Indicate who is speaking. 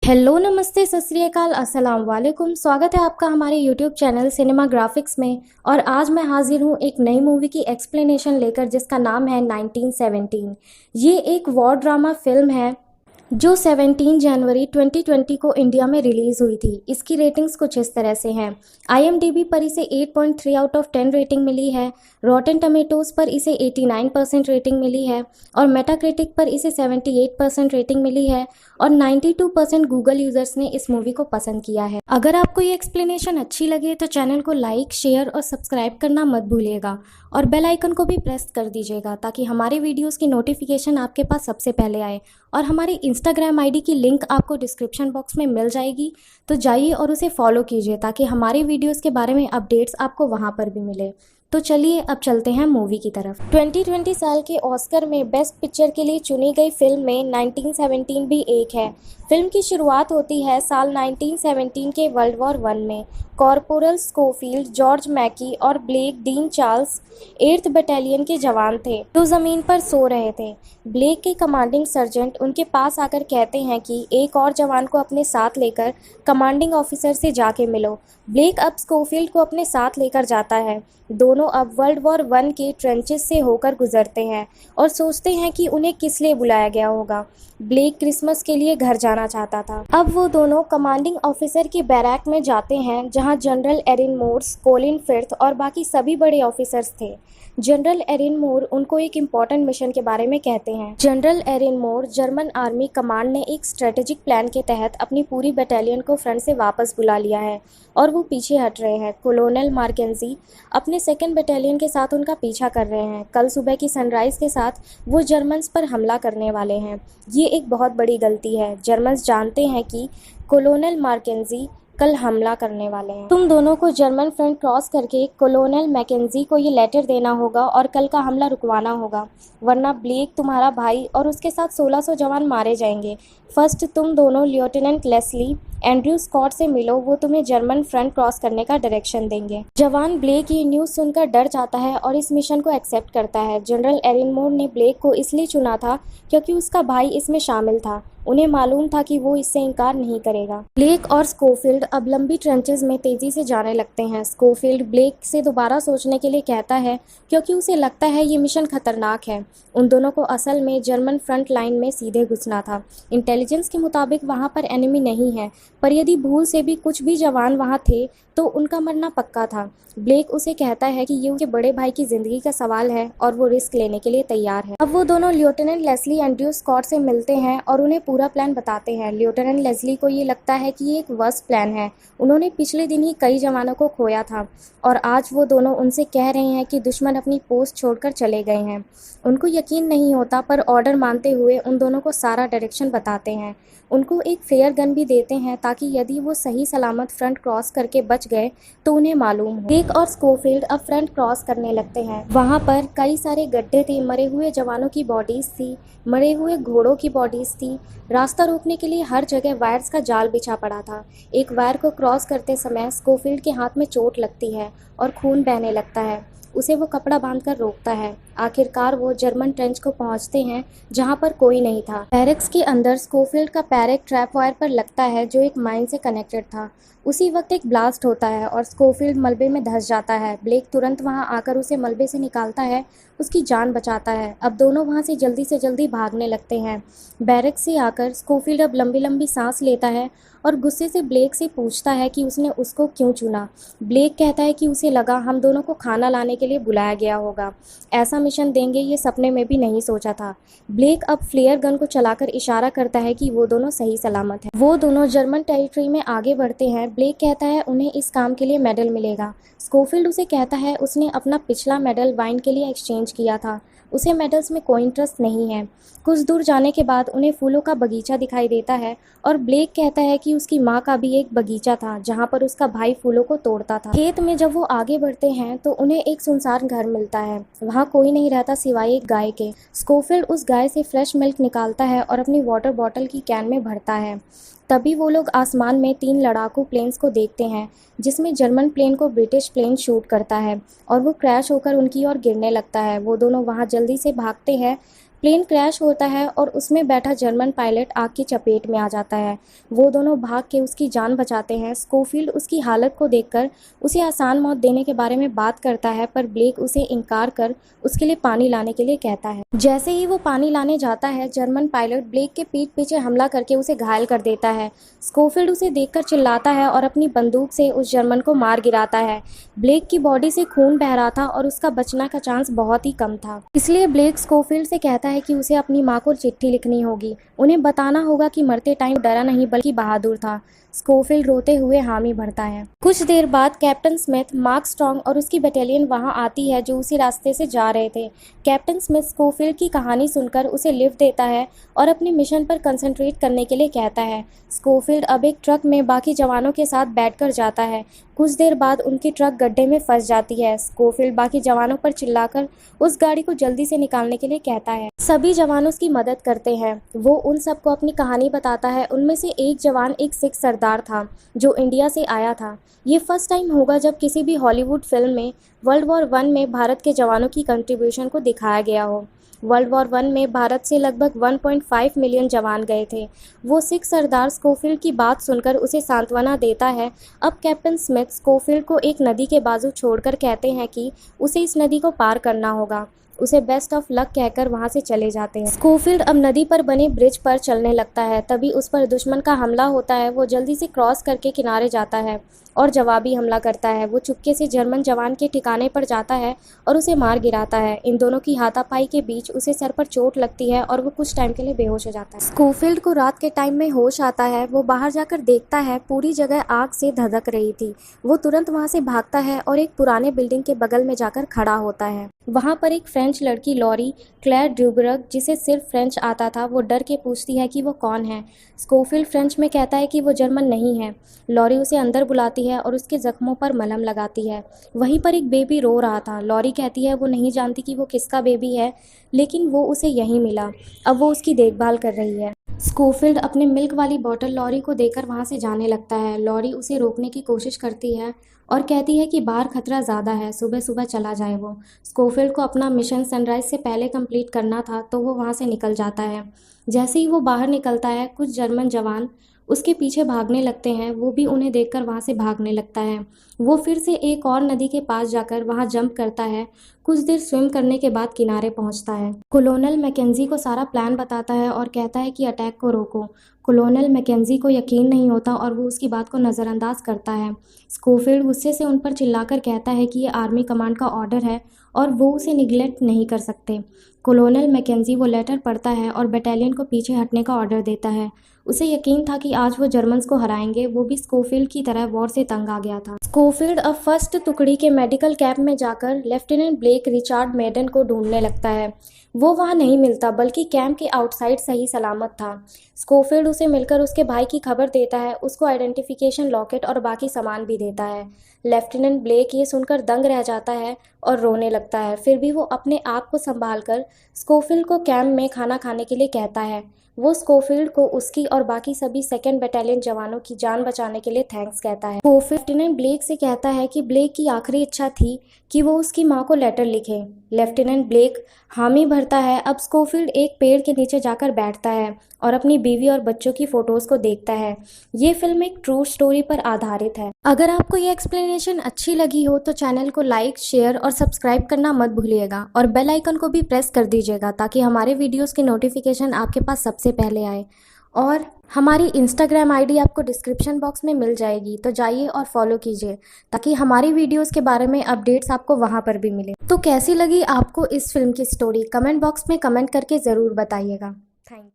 Speaker 1: Hello, नमस्ते, सत श्री अकाल, अस्सलाम वालेकुम। स्वागत है आपका हमारे यूट्यूब चैनल सिनेमा ग्राफिक्स में। और आज मैं हाजिर हूँ एक नई मूवी की एक्सप्लेनेशन लेकर जिसका नाम है 1917। ये एक वॉर ड्रामा फिल्म है जो 17 जनवरी 2020 को इंडिया में रिलीज़ हुई थी। इसकी रेटिंग्स कुछ इस तरह से हैं। IMDb पर इसे 8.3 आउट ऑफ 10 रेटिंग मिली है। रॉटन टमेटोज़ पर इसे 89% रेटिंग मिली है और मेटाक्रिटिक पर इसे 78% रेटिंग मिली है और 92% गूगल यूज़र्स ने इस मूवी को पसंद किया है। अगर आपको ये एक्सप्लेनेशन अच्छी लगे तो चैनल को लाइक, शेयर और सब्सक्राइब करना मत भूलिएगा और बेल आइकन को भी प्रेस कर दीजिएगा ताकि हमारे वीडियोस की नोटिफिकेशन आपके पास सबसे पहले आए। और हमारी इंस्टाग्राम आईडी की लिंक आपको डिस्क्रिप्शन बॉक्स में मिल जाएगी, तो जाइए और उसे फॉलो कीजिए ताकि हमारे वीडियोस के बारे में अपडेट्स आपको वहां पर भी मिले। तो चलिए अब चलते हैं मूवी की तरफ। 2020 साल के ऑस्कर में बेस्ट पिक्चर के लिए चुनी गई फिल्म में 1917 भी एक है। फिल्म की शुरुआत होती है साल 1917 के वर्ल्ड वॉर 1 में। कॉर्पोरल स्कोफील्ड, जॉर्ज मैकी और black dean Charles 8th battalion के जवान थे जो जमीन पर सो रहे थे। ब्लेक के कमांडिंग सर्जेंट उनके पास आकर कहते हैं कि एक और जवान को अपने साथ लेकर कमांडिंग ऑफिसर से जाके मिलो। ब्लेक अब स्कोफील्ड को अपने साथ लेकर जाता है। दोनों अब वर्ल्ड वॉर 1 के ट्रेंचेस से होकर गुजरते हैं और सोचते हैं कि उन्हें किस लिए बुलाया गया होगा। ब्लेक क्रिसमस के लिए घर जाना चाहता था। अब वो दोनों कमांडिंग ऑफिसर की बैरक में जाते हैं जहां जनरल एरिन मोर्स, कोलिन फिर्थ और बाकी सभी बड़े ऑफिसर्स थे। जनरल एरिन मोर उनको एक इम्पॉर्टेंट मिशन के बारे में कहते हैं। जनरल एरिन मोर, जर्मन आर्मी कमांड ने एक स्ट्रेटेजिक प्लान के तहत अपनी पूरी बटालियन को फ्रंट से वापस बुला लिया है और वो पीछे हट रहे हैं। कोलोनल मार्केंजी अपने 2nd बटालियन के साथ उनका पीछा कर रहे हैं। कल सुबह की सनराइज के साथ वो जर्मन्स पर हमला करने वाले हैं। ये एक बहुत बड़ी गलती है। जर्मन्स जानते हैं कि कोलोनल मार्केंजी कल हमला करने वाले हैं। तुम दोनों को जर्मन फ्रंट क्रॉस करके कोलोनल मैकेंजी को ये लेटर देना होगा और कल का हमला रुकवाना होगा, वरना ब्लेक, तुम्हारा भाई और उसके साथ 1600 जवान मारे जाएंगे। फर्स्ट तुम दोनों लेफ्टिनेंट लेस्ली एंड्रयू स्कॉट से मिलो, वो तुम्हें जर्मन फ्रंट क्रॉस करने का डायरेक्शन देंगे। जवान ब्लेक ये न्यूज़ सुनकर डर जाता है और इस मिशन को एक्सेप्ट करता है। जनरल एरिन मोर ने ब्लेक को इसलिए चुना था क्योंकि उसका भाई इसमें शामिल था। उन्हें मालूम था कि वो इससे इनकार नहीं करेगा। ब्लेक और स्कोफील्ड अब लंबी ट्रेंचेस में तेजी से जाने लगते हैं। स्कोफील्ड ब्लेक से दोबारा सोचने के लिए कहता है क्योंकि उसे लगता है ये मिशन खतरनाक है। उन दोनों को असल में जर्मन फ्रंट लाइन में सीधे घुसना था। इंटेलिजेंस के मुताबिक वहाँ पर एनिमी नहीं है, पर यदि भूल से भी कुछ भी जवान वहाँ थे तो उनका मरना पक्का था। ब्लेक उसे कहता है कि ये उनके बड़े भाई की जिंदगी का सवाल है और वो रिस्क लेने के लिए तैयार है। अब वो दोनों लेफ्टिनेंट लेस्ली एंड्रयू स्कॉट से मिलते हैं और उन्हें पूरा प्लान बताते हैं। लेफ्टिनेंट लेस्ली को ये लगता है कि ये एक वर्स्ट प्लान है। उन्होंने पिछले दिन ही कई जवानों को खोया था और आज वो दोनों उनसे कह रहे हैं कि दुश्मन अपनी पोस्ट छोड़कर चले गए हैं। उनको यकीन नहीं होता, पर ऑर्डर मानते हुए उन दोनों को सारा डायरेक्शन बताते हैं। उनको एक फेयर गन भी देते हैं ताकि यदि वो सही सलामत फ्रंट क्रॉस करके बच गए तो उन्हें मालूम हो। ब्लेक और स्कोफील्ड अब फ्रंट क्रॉस करने लगते हैं। वहाँ पर कई सारे गड्ढे थे, मरे हुए जवानों की बॉडीज थी, मरे हुए घोड़ों की बॉडीज थी। रास्ता रोकने के लिए हर जगह वायर्स का जाल बिछा पड़ा था। एक वायर को क्रॉस करते समय स्कोफील्ड के हाथ में चोट लगती है और खून बहने लगता है। उसे वो कपड़ा बांधकर रोकता है। आखिरकार वो जर्मन ट्रेंच को पहुंचते हैं जहां पर कोई नहीं था। बैरक्स के अंदर स्कोफील्ड का पैर एक ट्रैप वायर पर लगता है जो एक माइन से कनेक्टेड था। उसी वक्त एक ब्लास्ट होता है और स्कोफील्ड मलबे में धंस जाता है। ब्लेक तुरंत वहां आकर उसे मलबे से निकालता है, उसकी जान बचाता है। अब दोनों वहां से जल्दी भागने लगते हैं। बैरक से आकर स्कोफील्ड अब लंबी लंबी सांस लेता है और गुस्से से ब्लेक से पूछता है कि उसने उसको क्यों चुना। ब्लेक कहता है कि उसे लगा हम दोनों को खाना लाने के लिए बुलाया गया होगा। ऐसा मिशन देंगे ये सपने में भी नहीं सोचा था। ब्लेक अब फ्लेयर गन को चलाकर इशारा करता है कि वो दोनों सही सलामत हैं। वो दोनों जर्मन टेरिटरी में आगे बढ़ते हैं। ब्लेक कहता है उन्हें इस काम के लिए मेडल मिलेगा। स्कोफील्ड उसे कहता है उसने अपना पिछला मेडल वाइन के लिए एक्सचेंज किया था, उसे मेडल्स में कोई इंटरेस्ट नहीं है। कुछ दूर जाने के बाद उन्हें फूलों का बगीचा दिखाई देता है और ब्लेक कहता है कि उसकी माँ का भी एक बगीचा था जहाँ पर उसका भाई फूलों को तोड़ता था। खेत में जब वो आगे बढ़ते हैं तो उन्हें एक सुनसान घर मिलता है। वहाँ कोई नहीं रहता सिवाय एक गाय के। स्कोफील्ड उस गाय से फ्रेश मिल्क निकालता है और अपनी वाटर बॉटल की कैन में भरता है। तभी वो लोग आसमान में 3 लड़ाकू प्लेन्स को देखते हैं जिसमें जर्मन प्लेन को ब्रिटिश प्लेन शूट करता है और वो क्रैश होकर उनकी ओर गिरने लगता है। वो दोनों वहाँ जल्दी से भागते हैं। प्लेन क्रैश होता है और उसमें बैठा जर्मन पायलट आग की चपेट में आ जाता है। वो दोनों भाग के उसकी जान बचाते हैं। स्कोफील्ड उसकी हालत को देखकर उसे आसान मौत देने के बारे में बात करता है, पर ब्लेक उसे इनकार कर उसके लिए पानी लाने के लिए कहता है। जैसे ही वो पानी लाने जाता है, जर्मन पायलट ब्लेक के पीठ पीछे हमला करके उसे घायल कर देता है। स्कोफील्ड उसे देखकर चिल्लाता है और अपनी बंदूक से उस जर्मन को मार गिराता है। ब्लेक की बॉडी से खून बह रहा था और उसका बचने का चांस बहुत ही कम था। इसलिए ब्लेक स्कोफील्ड से कहता है कि उसे अपनी माँ को चिट्ठी लिखनी होगी, उन्हें बताना होगा कि मरते टाइम डरा नहीं बल्कि बहादुर था। स्कोफील्ड रोते हुए हामी भरता है। कुछ देर बाद कैप्टन स्मिथ, मार्क स्ट्रॉन्ग और उसकी बटालियन वहां आती है जो उसी रास्ते से जा रहे थे। कैप्टन स्मिथ स्कोफील्ड की कहानी सुनकर उसे लिफ्ट देता है और अपने मिशन पर कंसंट्रेट करने के लिए कहता है। स्कोफील्ड अब एक ट्रक में बाकी जवानों के साथ बैठकर जाता है। कुछ देर बाद उनकी ट्रक गड्ढे में फंस जाती है। स्कोफील्ड बाकी जवानों पर चिल्लाकर उस गाड़ी को जल्दी से निकालने के लिए कहता है। सभी जवान उसकी मदद करते हैं। वो उन सबको अपनी कहानी बताता है। उनमें से एक जवान एक सिख सरदार था जो इंडिया से आया था। ये फर्स्ट टाइम होगा जब किसी भी हॉलीवुड फिल्म में वर्ल्ड वॉर 1 में भारत के जवानों की कंट्रीब्यूशन को दिखाया गया हो। वर्ल्ड वॉर 1 में भारत से लगभग 1.5 मिलियन जवान गए थे। वो सिख सरदार स्कोफील्ड की बात सुनकर उसे सांत्वना देता है। अब कैप्टन स्मिथ स्कोफील्ड को एक नदी के बाजू छोड़कर कहते हैं कि उसे इस नदी को पार करना होगा। उसे बेस्ट ऑफ लक कहकर वहां से चले जाते हैं। स्कोफील्ड अब नदी पर बने ब्रिज पर चलने लगता है। तभी उस पर दुश्मन का हमला होता है। वो जल्दी से क्रॉस करके किनारे जाता है और जवाबी हमला करता है। वो चुपके से जर्मन जवान के ठिकाने पर जाता है और उसे मार गिराता है। इन दोनों की हाथापाई के बीच उसे सर पर चोट लगती है और वो कुछ टाइम के लिए बेहोश हो जाता है। स्कोफील्ड को रात के टाइम में होश आता है। वो बाहर जाकर देखता है पूरी जगह आग से धधक रही थी। वो तुरंत वहां से भागता है और एक पुराने बिल्डिंग के बगल में जाकर खड़ा होता है। वहां पर एक फ्रेंच लड़की लॉरी क्लेयर ड्यूबरग, जिसे सिर्फ फ्रेंच आता था, वो डर के पूछती है कि वो कौन है। स्कोफील्ड फ्रेंच में कहता है कि वो जर्मन नहीं है। लॉरी उसे अंदर बुलाती है और उसके जख्मों पर मलहम लगाती है। वहीं पर एक बेबी रो रहा था। लॉरी कहती है वो नहीं जानती कि वो किसका बेबी है, लेकिन वो उसे यहीं मिला। अब वो उसकी देखभाल कर रही है। स्कोफील्ड अपने मिल्क वाली बोतल लॉरी को देकर वहां से जाने लगता है। लॉरी उसे रोकने की कोशिश करती है और कहती है कि बाहर खतरा ज़्यादा है, सुबह सुबह चला जाए। वो स्कोफील्ड को अपना मिशन सनराइज से पहले कंप्लीट करना था, तो वो वहां से निकल जाता है। जैसे ही वो बाहर निकलता है, कुछ जर्मन जवान उसके पीछे भागने लगते हैं। वो भी उन्हें देखकर वहां से भागने लगता है। वो फिर से एक और नदी के पास जाकर वहां जंप करता है। कुछ देर स्विम करने के बाद किनारे पहुंचता है। कोलोनल मैकेंजी को सारा प्लान बताता है और कहता है कि अटैक को रोको। कोलोनल मैकेंजी को यकीन नहीं होता और वो उसकी बात को नज़रअंदाज करता है। स्कोफील्ड गुस्से से उन पर चिल्लाकर कहता है कि ये आर्मी कमांड का ऑर्डर है और वो उसे निगलेक्ट नहीं कर सकते। कोलोनल मैकेंजी वो लेटर पढ़ता है और बटालियन को पीछे हटने का ऑर्डर देता है। उसे यकीन था कि आज वो जर्मन्स को हराएंगे। वो भी स्कोफील्ड की तरह वॉर से तंग आ गया था। स्कोफील्ड अब फर्स्ट टुकड़ी के मेडिकल कैंप में जाकर लेफ्टिनेंट ब्लेक रिचार्ड मेडन को ढूंढने लगता है। वो वहां नहीं मिलता, बल्कि कैंप के आउटसाइड सही सलामत था। स्कोफील्ड उसे मिलकर उसके भाई की खबर देता है, उसको आइडेंटिफिकेशन लॉकेट और बाकी सामान भी देता है। लेफ्टिनेंट ब्लेक ये सुनकर दंग रह जाता है और रोने लगता है। फिर भी वो अपने आप को संभाल कर स्कोफील्ड को कैंप में खाना खाने के लिए कहता है। वो स्कोफील्ड को उसकी और बाकी सभी 2nd बटालियन जवानों की जान बचाने के लिए थैंक्स कहता है। स्कोफील्ड लेफ्टिनेंट ब्लेक से कहता है कि ब्लेक की आखिरी इच्छा थी कि वो उसकी माँ को लेटर लिखे। लेफ्टिनेंट ब्लेक हामी भरता है। अब स्कोफील्ड एक पेड़ के नीचे जाकर बैठता है और अपनी बीवी और बच्चों की फोटोज को देखता है। ये फिल्म एक ट्रू स्टोरी पर आधारित है। अगर आपको ये एक्सप्लेनेशन अच्छी लगी हो तो चैनल को लाइक, शेयर और सब्सक्राइब करना मत भूलिएगा और बेल आइकन को भी प्रेस कर दीजिएगा ताकि हमारे वीडियोस के नोटिफिकेशन आपके पास सबसे पहले आए। और हमारी इंस्टाग्राम आईडी आपको डिस्क्रिप्शन बॉक्स में मिल जाएगी, तो जाइए और फॉलो कीजिए ताकि हमारी वीडियोस के बारे में अपडेट्स आपको वहां पर भी मिले। तो कैसी लगी आपको इस फिल्म की स्टोरी, कमेंट बॉक्स में कमेंट करके ज़रूर बताइएगा।